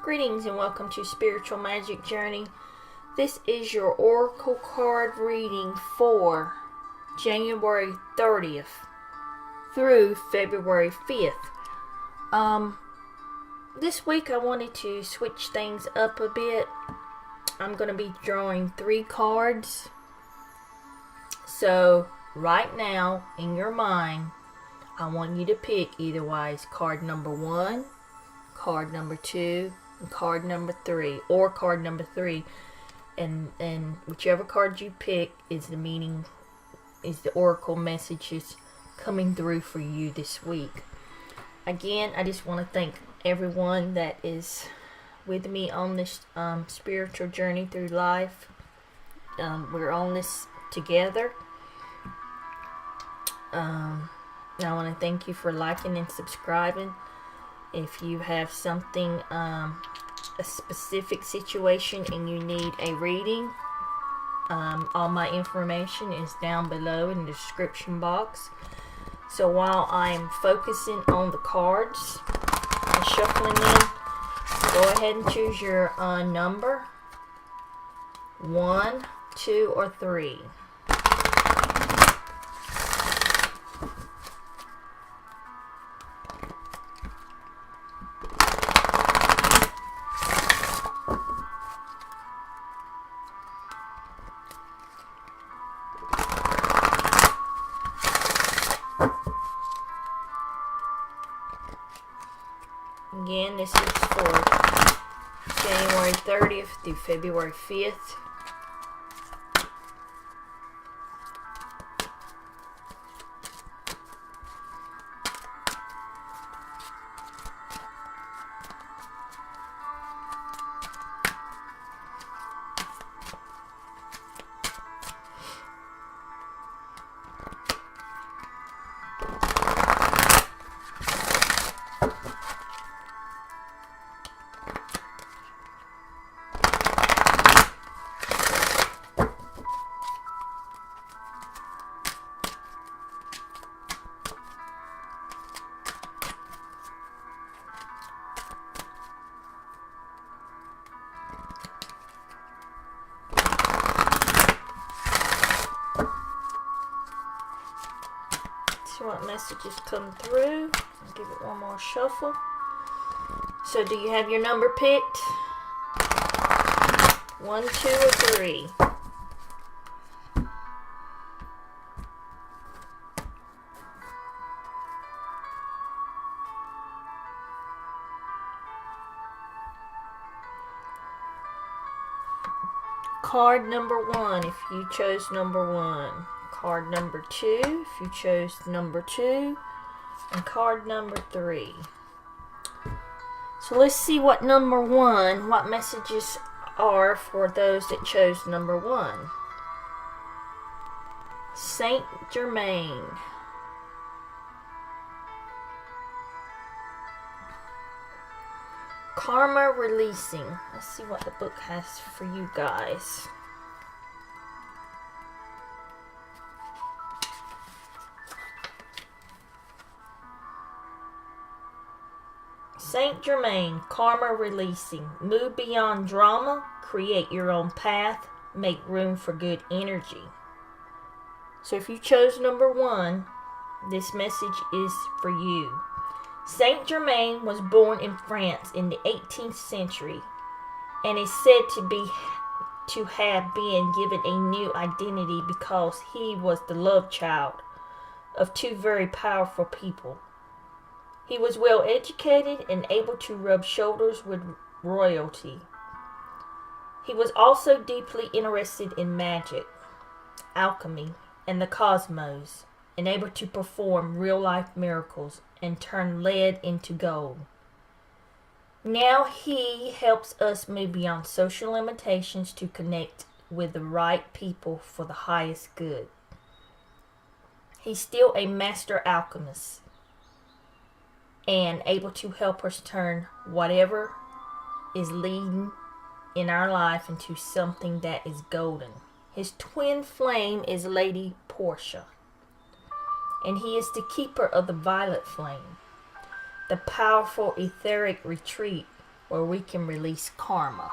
Greetings and welcome to Spiritual Magic Journey. This is your Oracle card reading for January 30th through February 5th. This week I wanted to switch things up a bit. I'm going to be drawing 3 cards. So right now in your mind, I want you to pick either card number 1, card number 2, and card number 3, or card number 3, and whichever card you pick is the meaning, is the oracle messages coming through for you this week. Again, I just want to thank everyone that is with me on this spiritual journey through life. We're on this together. I want to thank you for liking and subscribing. If you have something, a specific situation and you need a reading, all my information is down below in the description box. So while I'm focusing on the cards and shuffling them, go ahead and choose your number, 1, 2, or 3. Again, this is for January 30th through February 5th. See what messages come through. I'll give it one more shuffle. So do you have your number picked? 1, 2, or 3? Card number 1 if you chose number 1. Card number 2 if you chose number 2. And card number 3. So let's see what number 1, what messages are for those that chose number 1. Saint Germain. Karma releasing. Let's see what the book has for you guys. Saint Germain, karma releasing. Move beyond drama, create your own path, make room for good energy. So if you chose number 1, this message is for you. Saint Germain was born in France in the 18th century and is said to have been given a new identity because he was the love child of 2 very powerful people. He was well educated and able to rub shoulders with royalty. He was also deeply interested in magic, alchemy, and the cosmos, and able to perform real-life miracles and turn lead into gold. Now he helps us move beyond social limitations to connect with the right people for the highest good. He's still a master alchemist and able to help us turn whatever is leading in our life into something that is golden. His twin flame is Lady Portia, and he is the keeper of the violet flame, the powerful etheric retreat where we can release karma.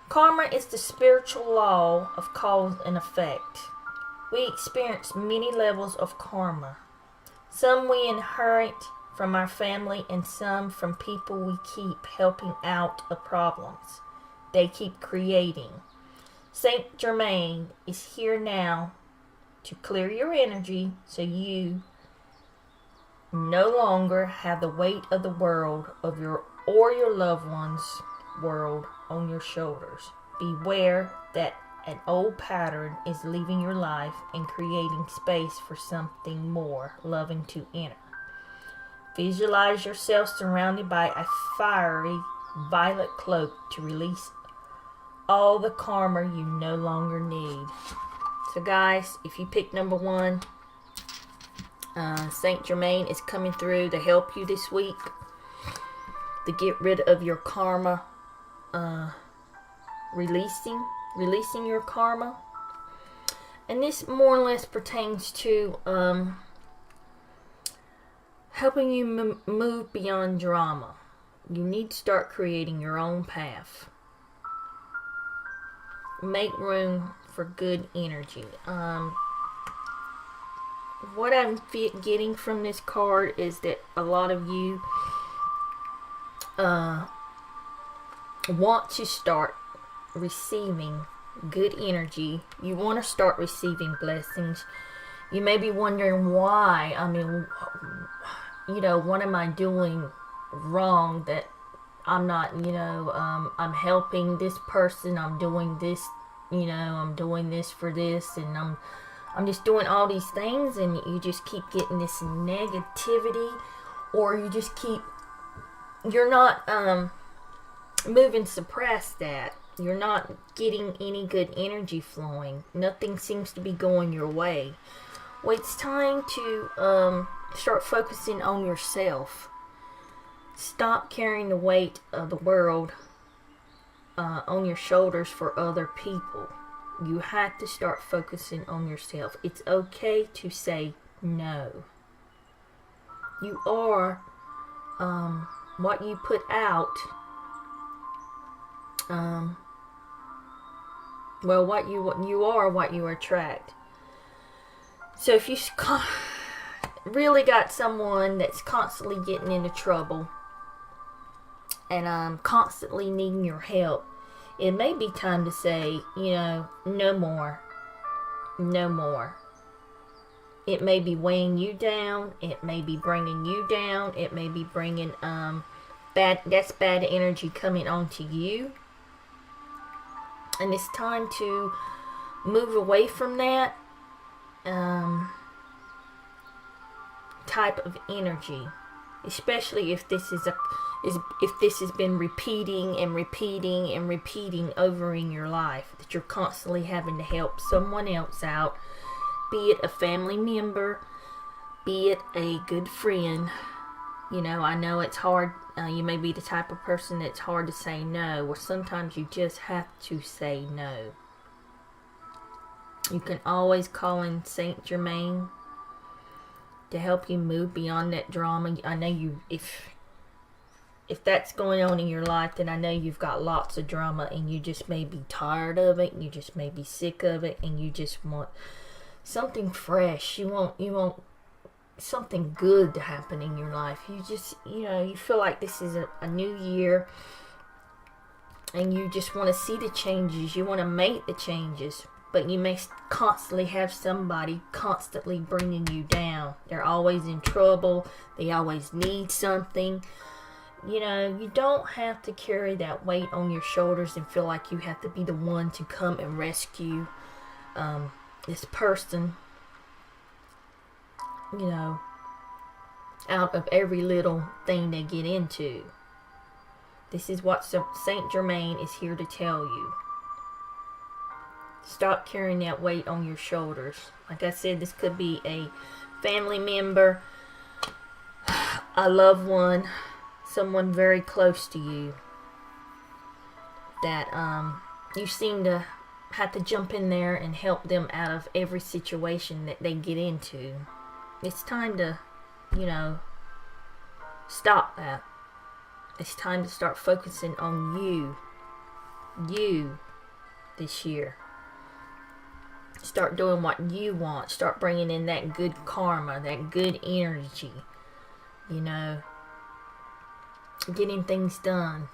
Karma is the spiritual law of cause and effect. We experience many levels of karma. Some we inherit from our family and some from people we keep helping out of problems they keep creating. Saint Germain is here now to clear your energy so you no longer have the weight of the world of your loved one's world on your shoulders. Beware that an old pattern is leaving your life and creating space for something more loving to enter. Visualize yourself surrounded by a fiery violet cloak to release all the karma you no longer need. So guys, if you pick number 1, Saint Germain is coming through to help you this week to get rid of your karma, releasing your karma. And this more or less pertains to helping you move beyond drama. You need to start creating your own path. Make room for good energy. What I'm getting from this card is that a lot of you want to start receiving good energy. You want to start receiving blessings. You may be wondering why. I mean, what am I doing wrong that I'm not, I'm helping this person, I'm doing this, I'm doing this for this, and I'm just doing all these things, and you just keep getting this negativity, or you're not moving to suppress that. You're not getting any good energy flowing. Nothing seems to be going your way. Well, it's time to start focusing on yourself. Stop carrying the weight of the world on your shoulders for other people. You have to start focusing on yourself. It's okay to say no. You are what you put out. What you are, what you attract. So if you really got someone that's constantly getting into trouble and constantly needing your help, it may be time to say, no more. No more. It may be weighing you down. It may be bringing you down. It may be bringing bad energy coming onto you. And it's time to move away from that type of energy, especially if this has been repeating over in your life, that you're constantly having to help someone else out, be it a family member, be it a good friend. I know it's hard. You may be the type of person that's hard to say no, or sometimes you just have to say no. You can always call in Saint Germain to help you move beyond that drama. I know if that's going on in your life, then I know you've got lots of drama, and you just may be tired of it, and you just may be sick of it, and you just want something fresh. You want something good to happen in your life. You just, you feel like this is a new year, and you just want to see the changes. You want to make the changes, but you may constantly have somebody constantly bringing you down. They're always in trouble. They always need something. You don't have to carry that weight on your shoulders and feel like you have to be the one to come and rescue this person, out of every little thing they get into. This is what Saint Germain is here to tell you. Stop carrying that weight on your shoulders. Like I said, this could be a family member, a loved one, someone very close to you that you seem to have to jump in there and help them out of every situation that they get into. It's time to, stop that. It's time to start focusing on you this year. Start doing what you want. Start bringing in that good karma, that good energy. You know, getting things done.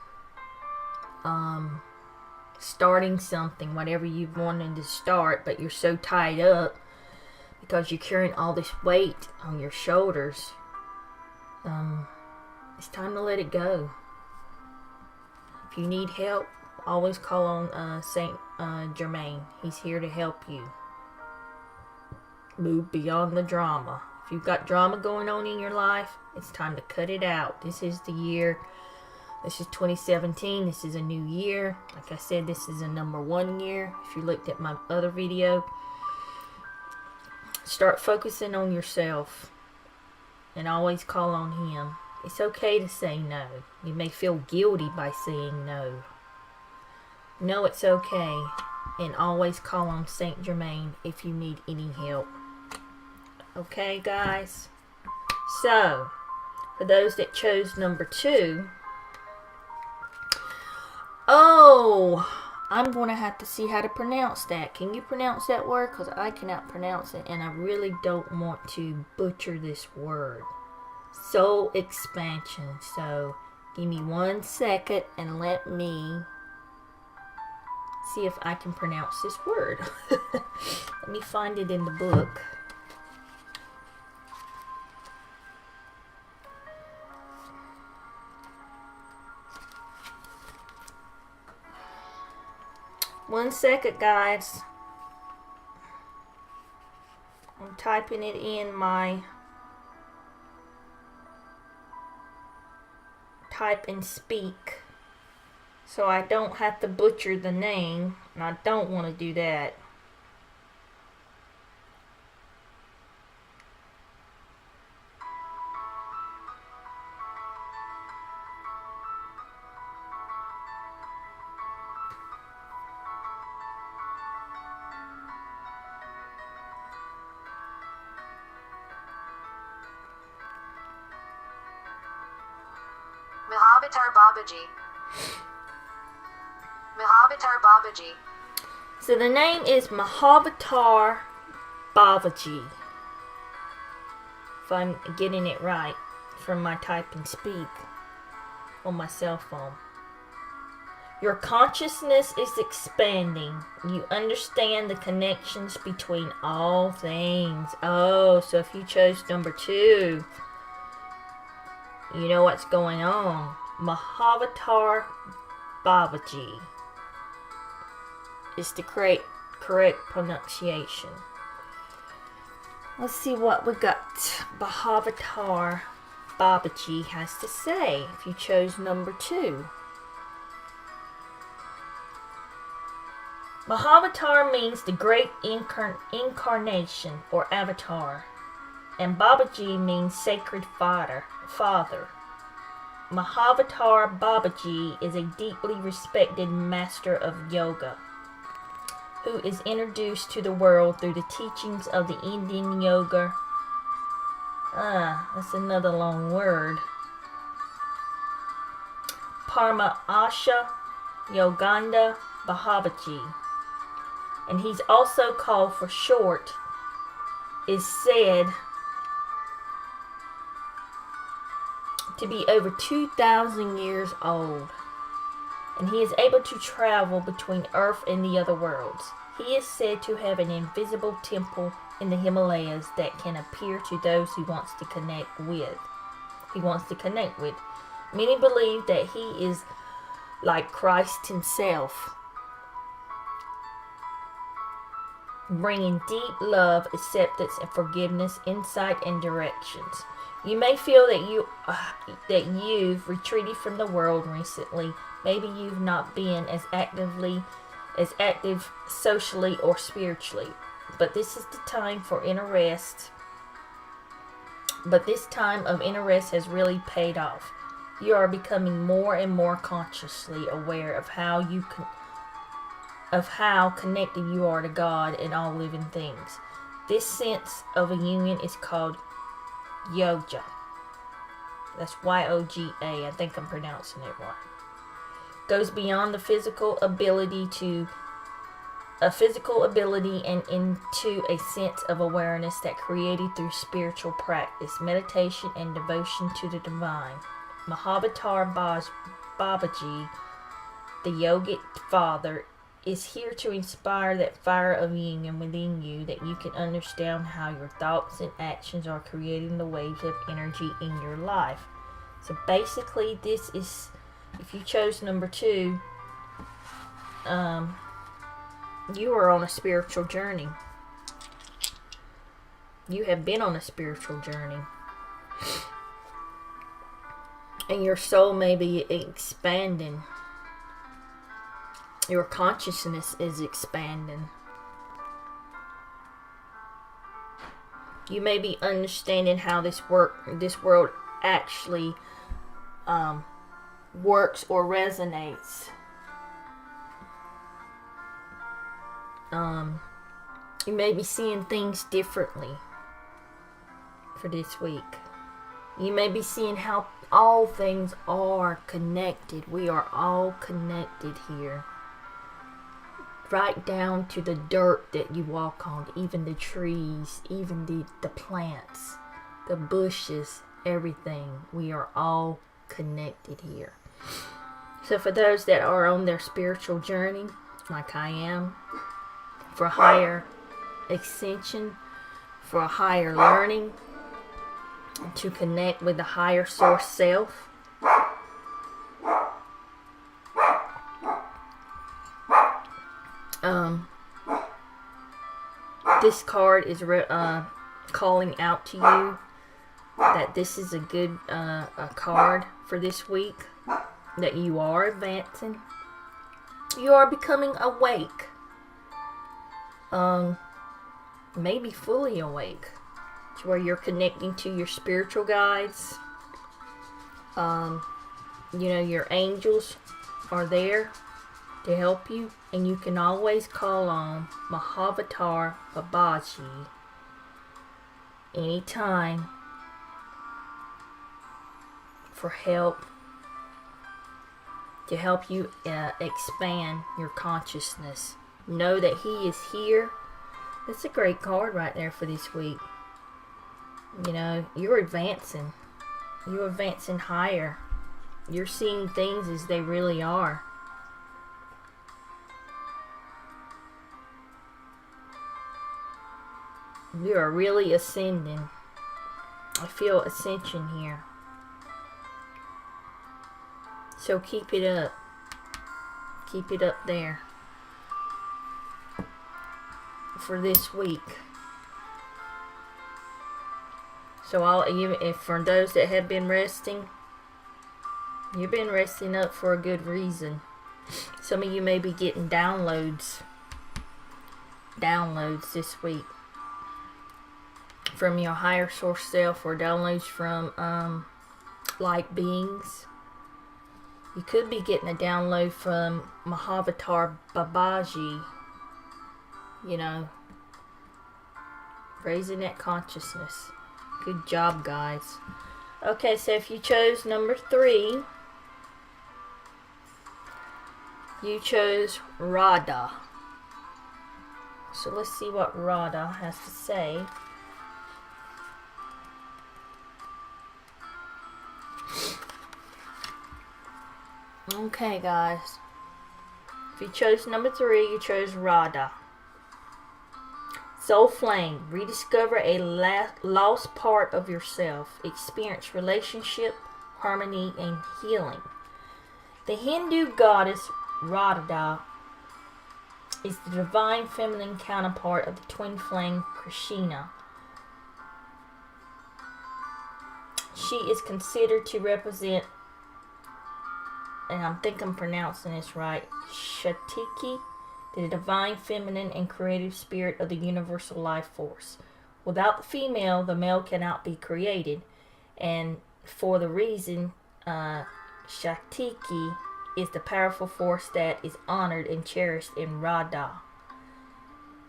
Starting something, whatever you've wanted to start, but you're so tied up because you're carrying all this weight on your shoulders. It's time to let it go. If you need help, always call on Saint Germain. He's here to help you. Move beyond the drama. If you've got drama going on in your life, it's time to cut it out. This is the year. This is 2017. This is a new year. Like I said, this is a number 1 year. If you looked at my other video, start focusing on yourself and always call on him. It's okay to say no. You may feel guilty by saying no. No, it's okay. And always call on Saint Germain if you need any help. Okay, guys? So, for those that chose number 2, I'm going to have to see how to pronounce that. Can you pronounce that word? Because I cannot pronounce it, and I really don't want to butcher this word. Soul expansion. So, give me 1 second and let me see if I can pronounce this word. Let me find it in the book. One second, guys. I'm typing it in my type and speak so I don't have to butcher the name, and I don't want to do that. Mahavatar Babaji. So the name is Mahavatar Babaji, if I'm getting it right from my type and speak on my cell phone. Your consciousness is expanding. You understand the connections between all things. Oh, so if you chose number 2, you know what's going on. Mahavatar Babaji is the correct pronunciation. Let's see what we got Mahavatar Babaji has to say if you chose number 2. Mahavatar means the great incarnation or avatar, and Babaji means sacred father. Mahavatar Babaji is a deeply respected master of yoga who is introduced to the world through the teachings of the Indian yoga. That's another long word. Paramahansa Yogananda Babaji. And he's also called for short, is said to be over 2,000 years old, and he is able to travel between Earth and the other worlds. He is said to have an invisible temple in the Himalayas that can appear to those he wants to connect with. Many believe that he is like Christ himself, bringing deep love, acceptance, and forgiveness, insight, and directions. You may feel that you've retreated from the world recently. Maybe you've not been as active socially or spiritually. But this is the time for inner rest. But this time of inner rest has really paid off. You are becoming more and more consciously aware of how connected you are to God and all living things. This sense of a union is called yoga. That's Y-O-G-A. I think I'm pronouncing it right. Goes beyond the physical ability and into a sense of awareness that created through spiritual practice, meditation, and devotion to the divine. Mahavatar Babaji, the yogic father, is here to inspire that fire of yin within you, that you can understand how your thoughts and actions are creating the waves of energy in your life. So basically, this is, if you chose number 2, you are on a spiritual journey. You have been on a spiritual journey. And your soul may be expanding. Your consciousness is expanding. You may be understanding how this world actually works or resonates. You may be seeing things differently for this week. You may be seeing how all things are connected. We are all connected here. Right down to the dirt that you walk on, even the trees, even the plants, the bushes, everything. We are all connected here. So for those that are on their spiritual journey, like I am, for higher ascension, for a higher learning, to connect with the higher source self, this card is calling out to you that this is a good a card for this week, that you are advancing, you are becoming awake, maybe fully awake, to where you're connecting to your spiritual guides. Your angels are there to help you, and you can always call on Mahavatar Babaji anytime for help, to help you expand your consciousness. Know that he is here. That's a great card right there for this week. You're advancing. You're advancing higher. You're seeing things as they really are. You are really ascending. I feel ascension here. So keep it up. Keep it up there for this week. So if for those that have been resting, you've been resting up for a good reason. Some of you may be getting downloads this week from your higher source self, or downloads from light beings. You could be getting a download from Mahavatar Babaji. Raising that consciousness. Good job, guys. Okay, so if you chose number 3, you chose Radha. So let's see what Radha has to say. Okay, guys. If you chose number 3, you chose Radha. Soul Flame. Rediscover a lost part of yourself. Experience relationship, harmony, and healing. The Hindu goddess Radha is the divine feminine counterpart of the twin flame Krishna. She is considered to represent, and I think I'm pronouncing this right, Shatiki, the divine feminine and creative spirit of the universal life force. Without the female, the male cannot be created, and for the reason, Shatiki is the powerful force that is honored and cherished in Radha.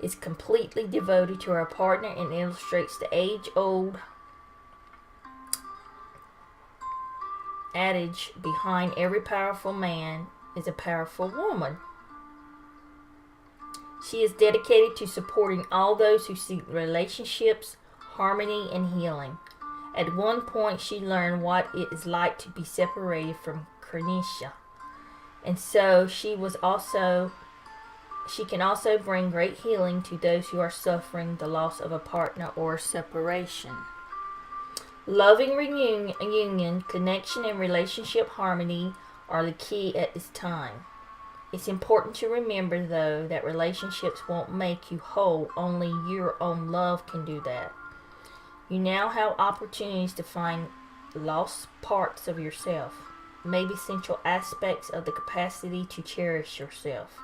Is completely devoted to her partner and illustrates the age-old adage, behind every powerful man is a powerful woman. She is dedicated to supporting all those who seek relationships, harmony, and healing. At one point, she learned what it is like to be separated from Krenisha. And so she can also bring great healing to those who are suffering the loss of a partner or separation. Loving union, connection, and relationship harmony are the key at this time. It's important to remember, though, that relationships won't make you whole. Only your own love can do that. You now have opportunities to find lost parts of yourself, maybe essential aspects of the capacity to cherish yourself.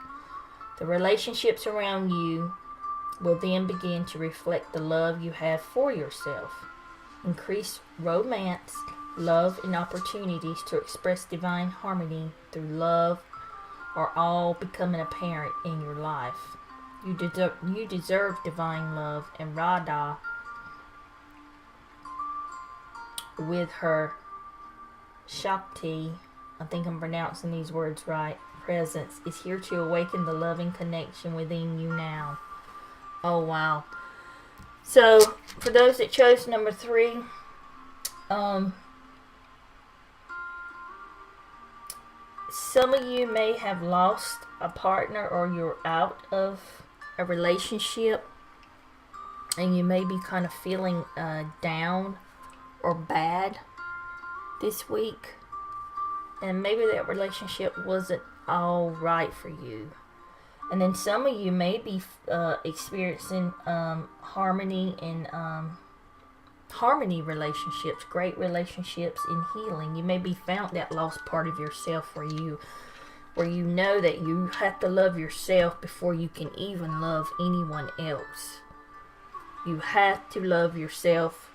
The relationships around you will then begin to reflect the love you have for yourself. Increased romance, love, and opportunities to express divine harmony through love are all becoming apparent in your life. You deserve divine love, and Radha, with her Shakti, I think I'm pronouncing these words right, presence, is here to awaken the loving connection within you now. Oh, wow. So, for those that chose number 3, some of you may have lost a partner, or you're out of a relationship, and you may be kind of feeling down or bad this week, and maybe that relationship wasn't all right for you. And then some of you may be experiencing harmony and harmony relationships, great relationships in healing. You may be found that lost part of yourself where you know that you have to love yourself before you can even love anyone else. You have to love yourself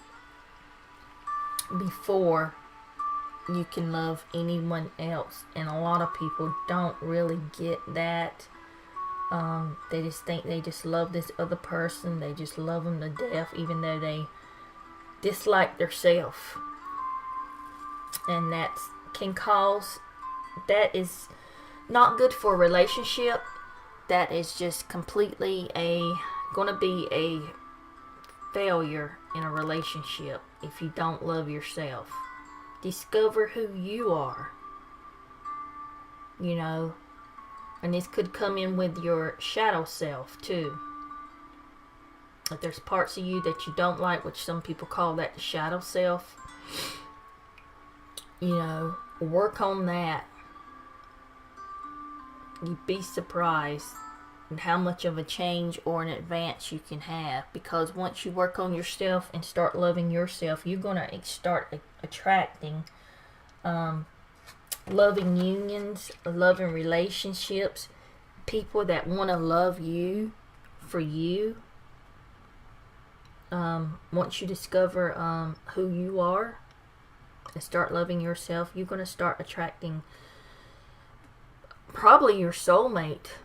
before you can love anyone else. And a lot of people don't really get that. They just think they just love this other person. They just love them to death, even though they dislike themselves. And that is not good for a relationship. That is just completely gonna be a failure in a relationship if you don't love yourself. Discover who you are. You know, and this could come in with your shadow self too. If there's parts of you that you don't like, which some people call that the shadow self, you know, work on that. You'd be surprised at how much of a change or an advance you can have, because once you work on yourself and start loving yourself, you're going to start attracting loving unions, loving relationships, people that want to love you for you. Once you discover who you are and start loving yourself, you're going to start attracting probably your soulmate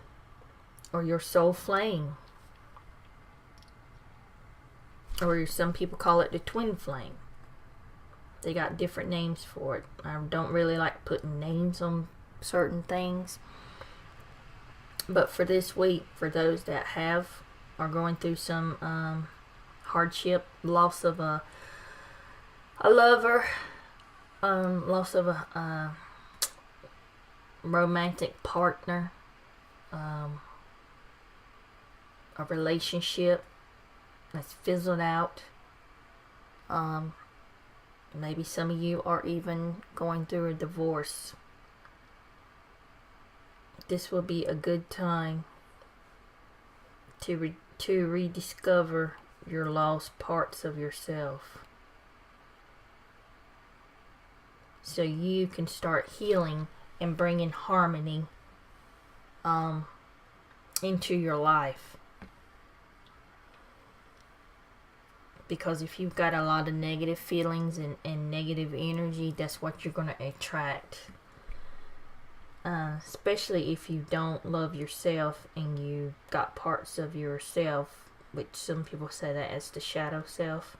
or your soul flame, or some people call it the twin flame. They got different names for it. I don't really like putting names on certain things. But for this week, for those that are going through some hardship, loss of a lover, loss of a romantic partner, a relationship that's fizzled out. Maybe some of you are even going through a divorce. This will be a good time to rediscover your lost parts of yourself, so you can start healing and bringing harmony into your life. Because if you've got a lot of negative feelings and negative energy, that's what you're going to attract. Especially if you don't love yourself and you got parts of yourself, which some people say that as the shadow self.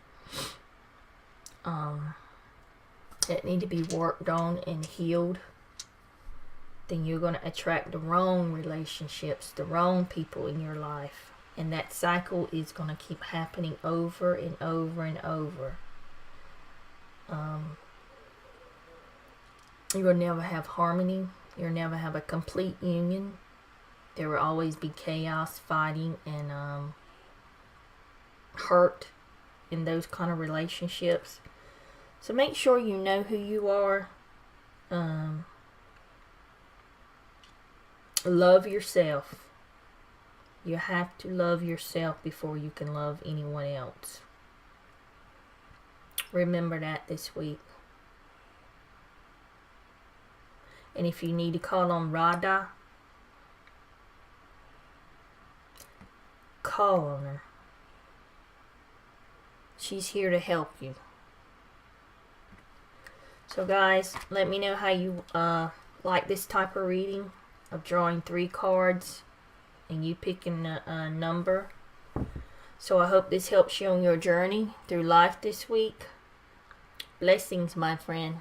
that need to be worked on and healed, then you're going to attract the wrong relationships, the wrong people in your life. And that cycle is going to keep happening over and over and over. You will never have harmony. You'll never have a complete union. There will always be chaos, fighting, and hurt in those kind of relationships. So make sure you know who you are. Love yourself. You have to love yourself before you can love anyone else. Remember that this week. And if you need to call on Radha, call on her. She's here to help you. So guys, let me know how you like this type of reading of drawing 3 cards and you picking a number. So I hope this helps you on your journey through life this week. Blessings, my friend.